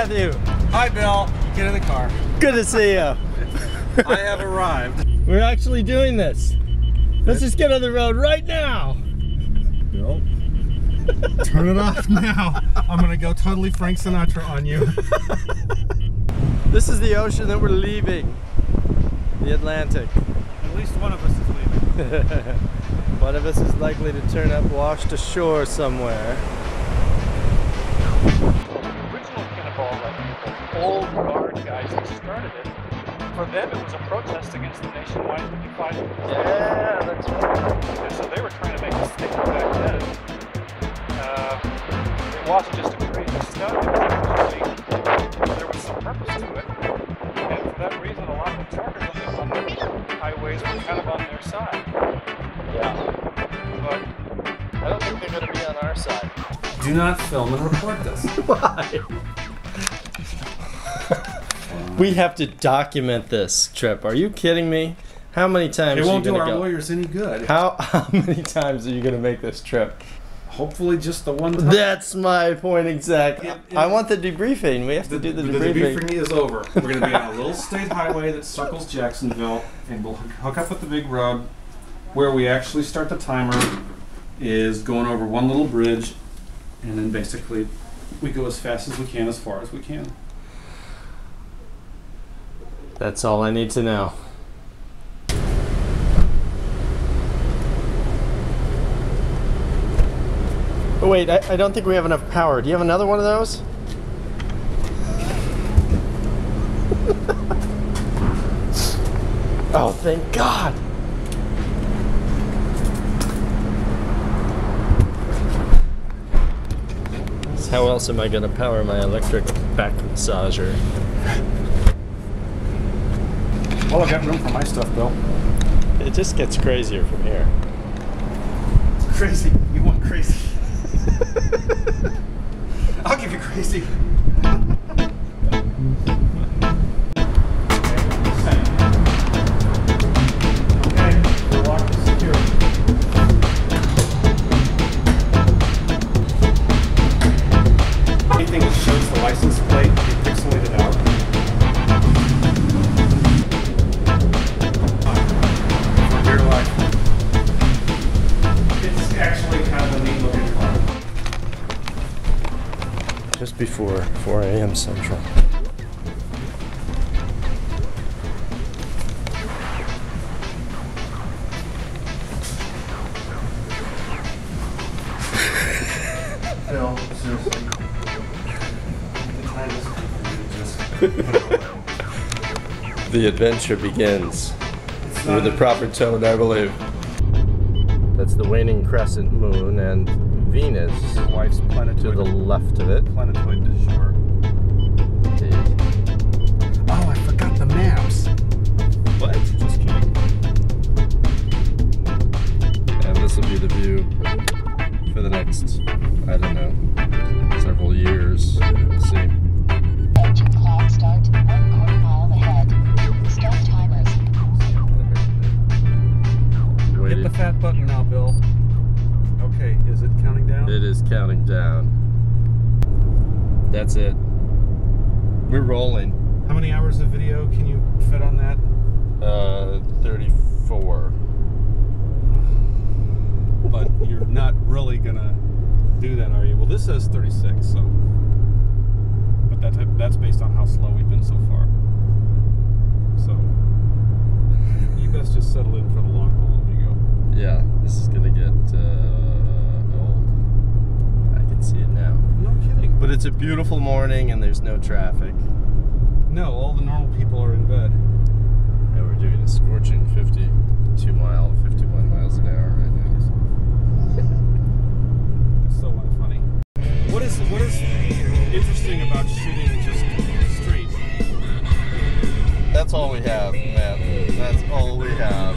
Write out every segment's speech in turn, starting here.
Matthew. Hi, Bill. Get in the car. Good to see you. I have arrived. We're actually doing this. Let's just get on the road right now. Bill, turn it off now. I'm gonna go totally Frank Sinatra on you. This is the ocean that we're leaving. The Atlantic. At least one of us is leaving. One of us is likely to turn up washed ashore somewhere. Original Cannonball Run people, old guard guys who started it, for them it was a protest against the nationwide 55. Yeah, that's right. And so they were trying to make a statement back then. It wasn't just a crazy stunt, it was actually, there was some purpose to it. And for that reason, a lot of the truckers on the highways were kind of on their side. Yeah. But I don't think they're going to be on our side. Do not film and report this. Why? We have to document this trip. Are you kidding me? How many times It won't are you do gonna our go? lawyers any good. How many times are you going to make this trip? Hopefully just the one time. That's my point exactly. It- I want the debriefing. We have to do the The debriefing. debriefing is over. We're going to be on a little state highway that circles Jacksonville, and we'll hook up with the big road. Where we actually start the timer is going over one little bridge, and then basically we go as fast as we can, as far as we can. That's all I need to know. Oh, wait, I don't think we have enough power. Do you have another one of those? Oh, thank God. How else am I going to power my electric back massager? Well, I've got room for my stuff, Bill. It just gets crazier from here. Crazy. You want crazy? I'll give you crazy. Okay, we're locked and secure. Anything that shows the license plate, be pixelated out. For dear life. It's actually kind of a neat looking car. Just before 4 a.m. Central. Bill, seriously. The time is for you to just The adventure begins with the proper tone, I believe. That's the waning crescent moon and Venus Your wife's to planetoid. the left of it. Planetoid du jour. Oh, I forgot the maps. What? Just kidding. And this will be the view for the next, I don't know, several years. We'll see. Engine clock start 1 quarter mile ahead. Start timers. Hit Waiting. the fat button now, Bill. Okay, is it counting down? It is counting down. That's it. We're rolling. How many hours of video can you fit on that? 34. But you're not really gonna do that, are you? Well, this says 36, so. But that's based on how slow we've been so far. So, you best just settle in for the long haul when you go. Yeah, this is gonna get old. I can see it now. No kidding. But it's a beautiful morning and there's no traffic. No, all the normal people are in bed. And we're doing a scorching 51 miles an hour right now. It's so unfunny. What is interesting about shooting just street? That's all we have, Matt. That's all we have.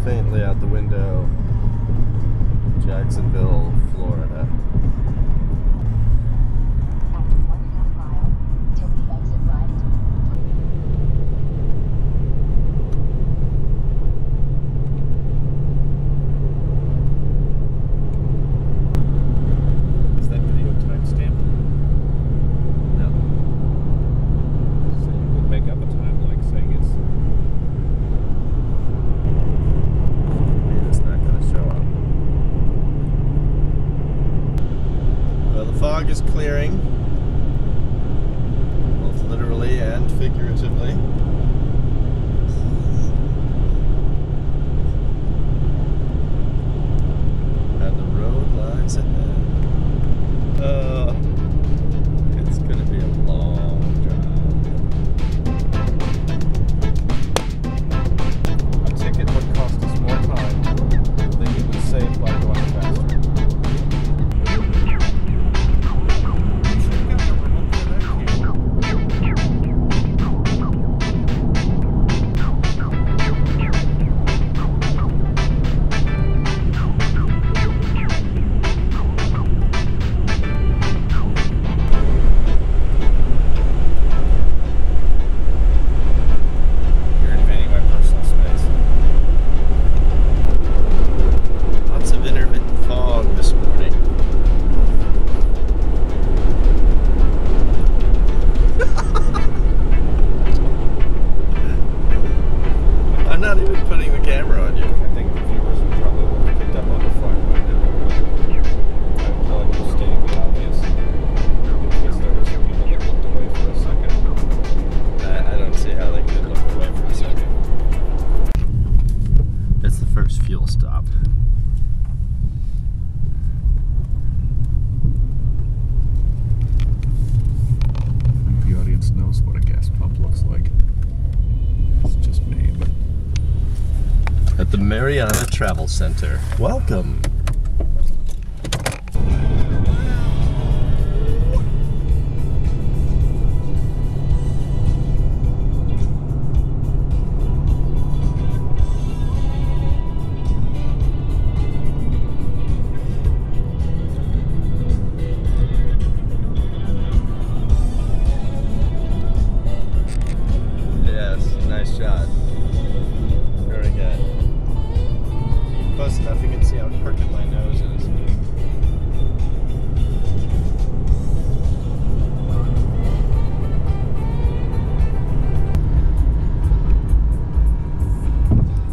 Faintly out the window, Jacksonville, Florida. fog is clearing, both literally and figuratively. And the road lies ahead. It's gonna be a long drive. A ticket would cost us more time than you would save by going faster. You're invading my personal space. Lots of intermittent fog this morning. I'm not even putting the camera on you. I think the viewers would probably would have picked up on the fact that I applaud you stating the obvious. In case there were some people that looked away for a second. I don't see how they could look away for a second. It's the first fuel stop. I think the audience knows what a gas pump looks like. It's just me, but At the Mariana Travel Center. Welcome. Yes, nice shot. Very good. Close enough, you can see how crooked my nose is.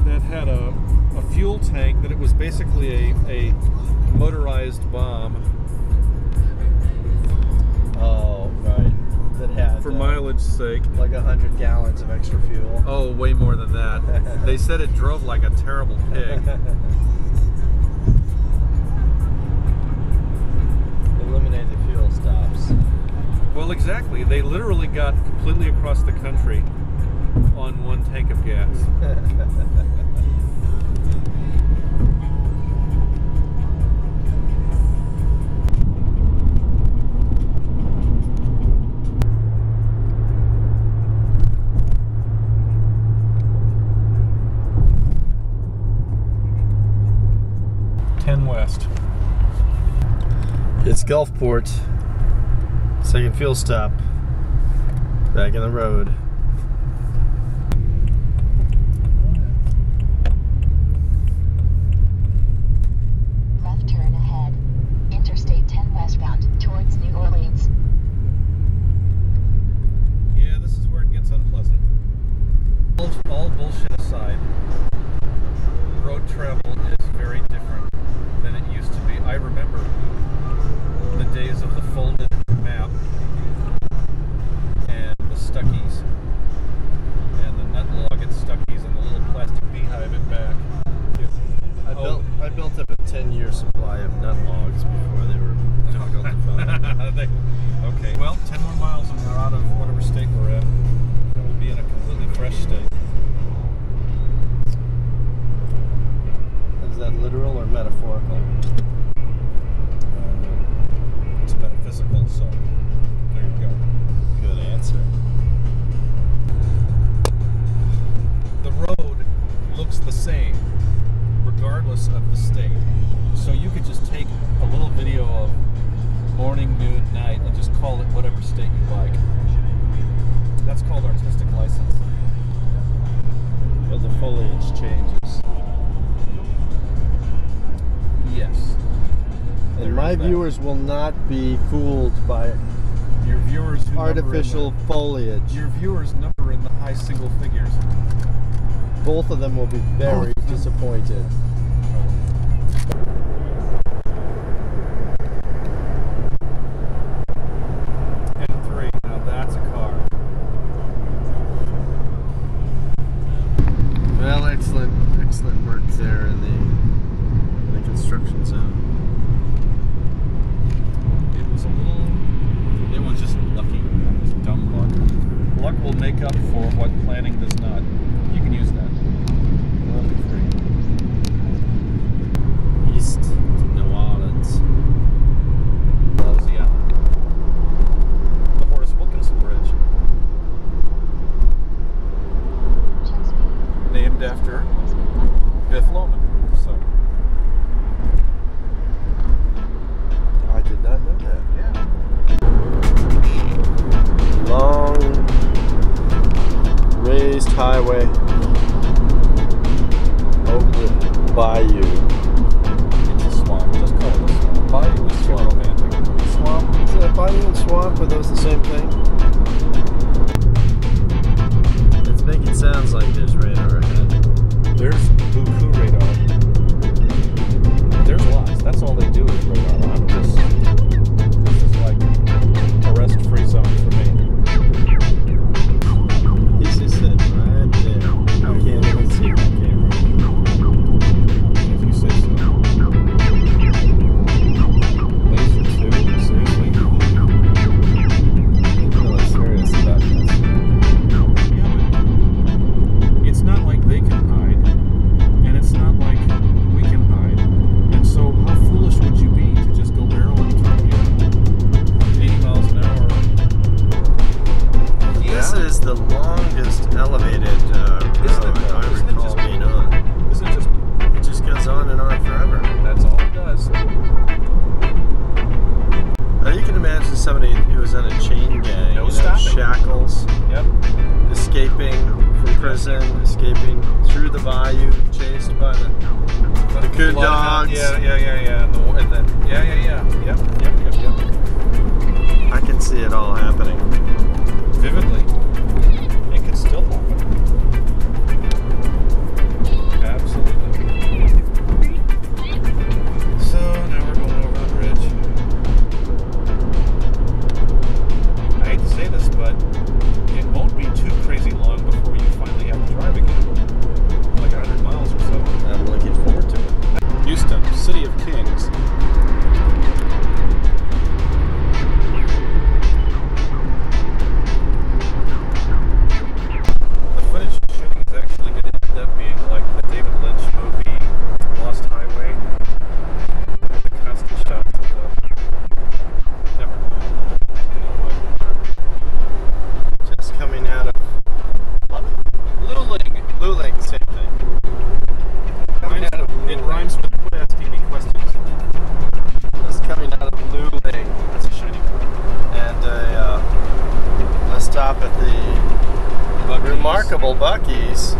that had a fuel tank that it was basically a motorized bomb Oh, right. That had for mileage sake. like 100 gallons of extra fuel. Oh, way more than that. They said it drove like a terrible pig. Eliminate the fuel stops. Well, exactly. They literally got completely across the country on one tank of gas. West. It's Gulfport. Second fuel stop. Back in the road. Left turn ahead. Interstate 10 westbound towards New Orleans. Yeah, this is where it gets unpleasant. All bullshit aside, road travel is very different than it used to be. I remember the days of the folded map and the Stuckies and the nut log at Stuckies and the little plastic beehive at back. I built up a 10-year supply of nut logs before they were difficult to find. Okay, well, 10 more miles and we're out of whatever state we're at. And we'll be in a completely fresh state. Is that literal or metaphorical? It's metaphysical, so there you go. Good answer. The road looks the same regardless of the state. So you could just take a little video of morning, noon, night and just call it whatever state you like. That's called artistic license. Well, the foliage changes. Yes. And my viewers will not be fooled by Your viewers who artificial foliage. your viewers number in the high single figures. Both of them will be very disappointed. what planning does not. You can use that. East New Orleans. Louisiana. The Horace Wilkinson Bridge. Check speed. Named after Biff Loman. So, I did not know that. yeah. Long raised highway over the bayou. It's a swamp. Just call it a swamp. Bayou is too romantic. Swamp? Is it a bayou and swamp? Are those the same thing? It's making sounds like there's radar ahead. There's Buku radar. There's lots. That's all they do is radar. This is like arrest-free zone for me. He's just sitting right there. I can't even see my camera. If you say so. Laser 2? Seriously? I'm really serious about this. Yeah, but it's not like they can hide, and it's not like we can hide. And so how foolish would you be to just go barreling through 80 miles an hour? This is the longest elevated road I recall being on. Isn't it just... It just goes on and on forever. That's all it does. Now you can imagine somebody who was in a chain gang, No stopping. shackles, Yep. escaping from prison, escaping through the bayou, chased by the coon dogs. Yeah. And then, Yep. I can see it all happening. Vividly. It could still happen. Absolutely. So now we're going over the bridge. I hate to say this, but it won't be too crazy long before you finally have to drive again. Like 100 miles or so. I'm looking forward to it. Houston, City of Kings. The footage shooting is actually going to end up being like the David Lynch movie Lost Highway. The constant shots of the... Never mind. You know what? Just coming out of Luling. Luling, same thing. Coming out of It rhymes with quit asking me questions. Just coming out of Luling, That's a shiny car. and a stop at the remarkable Buc-ee's.